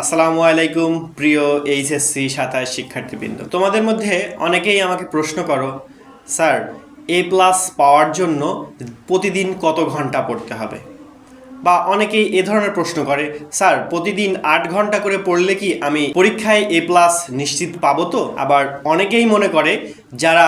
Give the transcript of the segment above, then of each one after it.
আসসালামু আলাইকুম প্রিয় এইচএসসি ২৭ শিক্ষার্থীবৃন্দ, তোমাদের মধ্যে অনেকেই আমাকে প্রশ্ন করো, স্যার A+ পাওয়ার জন্য প্রতিদিন কত ঘন্টা পড়তে হবে? বা অনেকেই এ ধরনের প্রশ্ন করে, স্যার প্রতিদিন ৮ ঘন্টা করে পড়লে কি আমি পরীক্ষায় A+ নিশ্চিত পাবো? তো আবার অনেকেই মনে করে যারা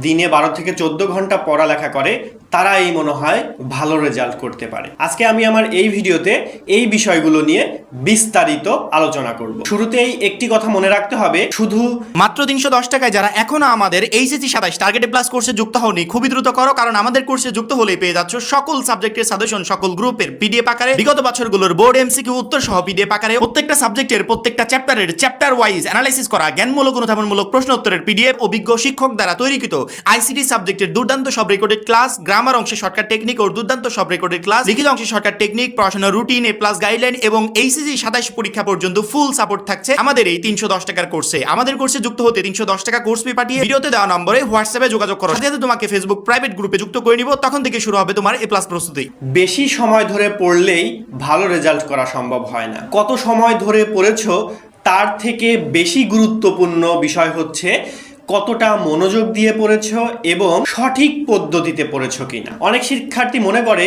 দিনে ১২ থেকে ১৪ ঘন্টা পড়ালেখা করে তারাই মনে হয় ভালো রেজাল্ট করতে পারে। আজকে আমি আমার এই ভিডিওতে এই বিষয়গুলো নিয়ে বিস্তারিত আলোচনা করব। শুরুতেই একটি কথা মনে রাখতে হবে, শুধু মাত্র ৩১০ টাকায় যারা এখনো আমাদের এইচএসসি ২৭ টার্গেট প্লাস কোর্সে যুক্ত হওনি, খুবই দ্রুত করো, কারণ আমাদের কোর্সে যুক্ত হলেই পেয়ে যাচ্ছ সকল সাবজেক্টের সাজেশন সকল গ্রুপের পিডিএফ আকারে, বিগত বছরগুলোর বোর্ড এমসিকিউ উত্তর সহ পিডিএফ আকারে, প্রত্যেকটা সাবজেক্টের প্রত্যেকটা চ্যাপ্টারের চ্যাপ্টার ওয়াইজ অ্যানালাইসিস করা জ্ঞানমূলক অনুধাবনমূলক প্রশ্ন উত্তরের পিডিএফ, অভিজ্ঞ শিক্ষক দ্বারা তৈরিকৃত আইসিটি সাবজেক্টের দুর্দান্ত সব রেকর্ডেড ক্লাস, গ্রামার অংশে শর্টকাট টেকনিক ও দুর্দান্ত সব রেকর্ডেড ক্লাস, লিখিত অংশে শর্টকাট টেকনিক, পড়াশোনার রুটিন, A+ গাইডলাইন এবং এইচএসসি ২৭ পরীক্ষা পর্যন্ত ফুল সাপোর্ট থাকছে আমাদের এই ৩১০ টাকার কোর্সে। আমাদের কোর্সে যুক্ত হতে ৩১০ টাকা কোর্স ফি পাঠিয়ে ভিডিওতে দেওয়া নম্বরে হোয়াটসঅ্যাপে যোগাযোগ করো, সাথে সাথে তোমাকে ফেসবুক প্রাইভেট গ্রুপে যুক্ত করে নিব। তখন থেকে শুরু হবে তোমার A+ প্রস্তুতি। বেশি সময় ধরে পড়লেই ভালো রেজাল্ট করা সম্ভব হয় না। কত সময় ধরে পড়েছো তার থেকে বেশি গুরুত্বপূর্ণ বিষয় হচ্ছে কতটা মনোযোগ দিয়ে পড়েছো এবং সঠিক পদ্ধতিতে পড়েছো কিনা। অনেক শিক্ষার্থী মনে করে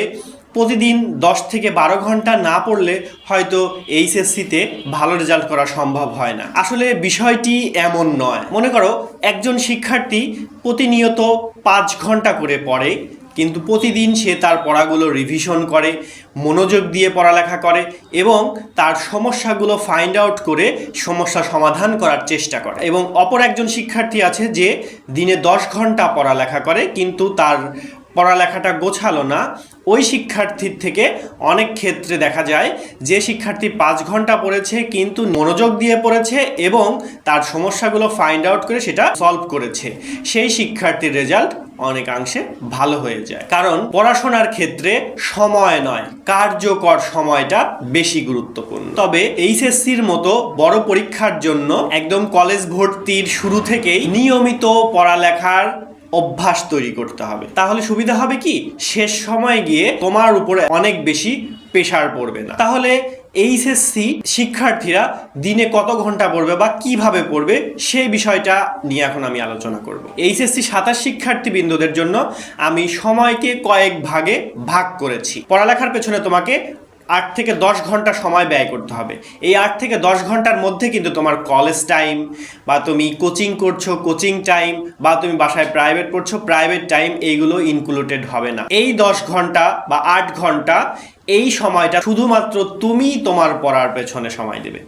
প্রতিদিন ১০ থেকে ১২ ঘন্টা না পড়লে হয়তো এইচএসসিতে ভালো রেজাল্ট করা সম্ভব হয় না। আসলে বিষয়টি এমন নয়। মনে করো একজন শিক্ষার্থী প্রতিনিয়ত ৫ ঘন্টা করে পড়ে, কিন্তু প্রতিদিন সে তার পড়াগুলো রিভিশন করে, মনোযোগ দিয়ে পড়ালেখা করে এবং তার সমস্যাগুলো ফাইন্ড আউট করে সমস্যা সমাধান করার চেষ্টা করে। এবং অপর একজন শিক্ষার্থী আছে যে দিনে ১০ ঘন্টা পড়ালেখা করে কিন্তু তার পড়ালেখাটা গোছালো না। ওই শিক্ষার্থীর থেকে অনেক ক্ষেত্রে দেখা যায় যে শিক্ষার্থী ৫ ঘন্টা পড়েছে কিন্তু মনোযোগ দিয়ে পড়েছে এবং তার সমস্যাগুলো ফাইন্ড আউট করে সেটা সলভ করেছে, সেই শিক্ষার্থীর রেজাল্ট অনেকাংশে ভালো হয়ে যায়। কারণ পড়াশোনার ক্ষেত্রে সময় নয়, কার্যকর সময়টা বেশি গুরুত্বপূর্ণ। তবে এইচএসসির মতো বড় পরীক্ষার জন্য একদম কলেজ ভর্তির শুরু থেকেই নিয়মিত পড়ালেখার অভ্যাস তৈরি করতে হবে। তাহলে সুবিধা হবে কি, শেষ সময় গিয়ে তোমার উপরে অনেক বেশি প্রেশার পড়বে না। তাহলে এইচএসসি শিক্ষার্থীরা দিনে কত ঘন্টা পড়বে বা কিভাবে পড়বে সেই বিষয়টা নিয়ে এখন আমি আলোচনা করব। এইচএসসি ২৭ শিক্ষার্থীবৃন্দদের জন্য আমি সময়কে কয়েক ভাগে ভাগ করেছি। পড়ালেখার পেছনে তোমাকে ৮ থেকে ১০ ঘন্টা সময় ব্যয় করতে হবে। এই ৮ থেকে ১০ ঘন্টার মধ্যে কিন্তু তোমার কলেজ টাইম বা তুমি কোচিং করছো কোচিং টাইম বা তুমি বাসায় প্রাইভেট পড়ছো প্রাইভেট টাইম, এইগুলো ইনক্লুডেড হবে না। এই ১০ ঘন্টা বা ৮ ঘন্টা এই সময়টা শুধুমাত্র তুমি তোমার পড়ার পেছনে সময় দেবে।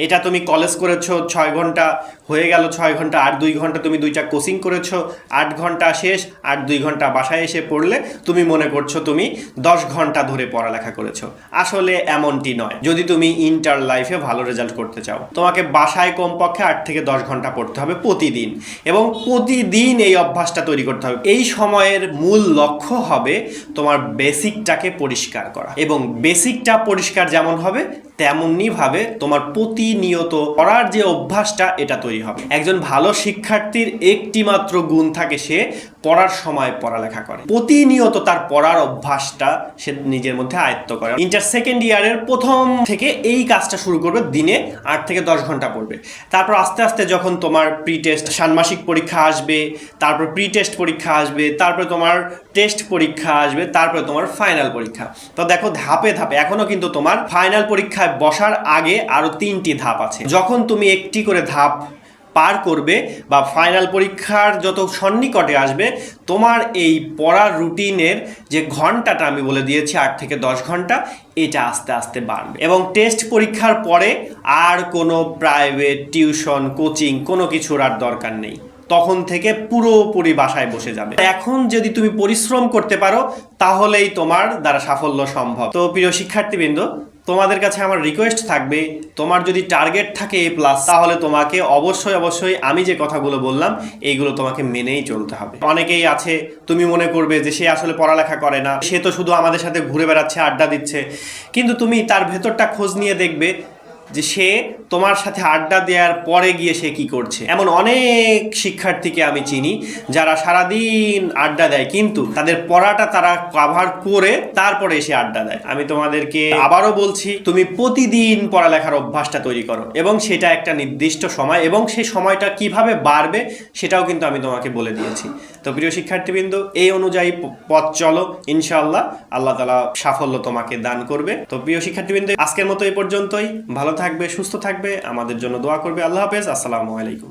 এটা তুমি কলেজ করেছো ৬ ঘন্টা, হয়ে গেল ৬ ঘন্টা, আর ২ ঘন্টা তুমি ২টা কোচিং করেছো, ৮ ঘন্টা শেষ, আর ২ ঘন্টা বাসায় এসে পড়লে তুমি মনে করছো তুমি ১০ ঘন্টা ধরে পড়ালেখা করেছো। আসলে এমনটি নয়। যদি তুমি ইন্টার লাইফে ভালো রেজাল্ট করতে চাও তোমাকে বাসায় কমপক্ষে ৮ থেকে ১০ ঘন্টা পড়তে হবে প্রতিদিন, এবং প্রতিদিন এই অভ্যাসটা তৈরি করতে হবে। এই সময়ের মূল লক্ষ্য হবে তোমার বেসিকটাকে পরিষ্কার করা, এবং বেসিকটা পরিষ্কার যেমন হবে তেমনি ভাবে তোমার প্রতিনিয়ত পড়ার যে অভ্যাসটা এটা তৈরি হবে। একজন ভালো শিক্ষার্থীর একটি মাত্র গুণ থাকে, সে পড়ার সময় পড়ালেখা করে, প্রতিনিয়ত তার পড়ার অভ্যাসটা সে নিজের মধ্যে আয়ত্ত করে। ইন্টার সেকেন্ড ইয়ারের প্রথম থেকে এই কাজটা শুরু করবে, দিনে ৮ থেকে ১০ ঘন্টা পড়বে। তারপর আস্তে আস্তে যখন তোমার প্রি টেস্ট ষান্মাসিক পরীক্ষা আসবে, তারপর প্রি টেস্ট পরীক্ষা আসবে, তারপরে তোমার টেস্ট পরীক্ষা আসবে, তারপরে তোমার ফাইনাল পরীক্ষা। তো দেখো ধাপে ধাপে এখনো কিন্তু তোমার ফাইনাল পরীক্ষায় বসার আগে আরো ৩টি ধাপ আছে। যখন তুমি একটি করে ধাপ পার করবে বা ফাইনাল পরীক্ষার যত সন্নিকটে আসবে, তোমার এই পড়ার রুটিনের যে ঘন্টাটা আমি বলে দিয়েছি ৮ থেকে ১০ ঘন্টা, এটা আস্তে আস্তে বাড়বে। এবং টেস্ট পরীক্ষার পরে আর কোনো প্রাইভেট টিউশন কোচিং কোনো কিছুর আর দরকার নেই, তখন থেকে পুরোপুরি বাসায় বসে যাবে। এখন যদি তুমি পরিশ্রম করতে পারো তাহলেই তোমার দ্বারা সাফল্য সম্ভব। তো প্রিয় শিক্ষার্থীবৃন্দ, তোমাদের কাছে আমার রিকোয়েস্ট থাকবে, তোমার যদি টার্গেট থাকে A+, তাহলে তোমাকে অবশ্যই আমি যে কথাগুলো বললাম এইগুলো তোমাকে মেনেই চলতে হবে। অনেকেই আছে তুমি মনে করবে যে সে আসলে পড়ালেখা করে না, সে তো শুধু আমাদের সাথে ঘুরে বেড়াচ্ছে, আড্ডা দিচ্ছে, কিন্তু তুমি তার ভেতরটা খোঁজ নিয়ে দেখবে যে সে তোমার সাথে আড্ডা দেওয়ার পরে গিয়ে সে কি করছে। এমন অনেক শিক্ষার্থীকে আমি চিনি যারা সারাদিন আড্ডা দেয় কিন্তু তাদের পড়াটা তারা কভার করে তারপরে এসে আড্ডা দেয়। আমি তোমাদেরকে আবারও বলছি, তুমি প্রতিদিন পড়ালেখার অভ্যাসটা তৈরি করো এবং সেটা একটা নির্দিষ্ট সময়, এবং সেই সময়টা কিভাবে বাড়বে সেটাও কিন্তু আমি তোমাকে বলে দিয়েছি। তো প্রিয় শিক্ষার্থীবৃন্দ, এই অনুযায়ী পথ চলো, ইনশাআল্লাহ আল্লাহ তাআলা সাফল্য তোমাকে দান করবে। তো প্রিয় শিক্ষার্থীবৃন্দ, আজকের মতো এই পর্যন্তই। ভালো থাকবে, সুস্থ থাকবে, আমাদের জন্য দোয়া করবে। আল্লাহ হাফেজ, আসসালামু আলাইকুম।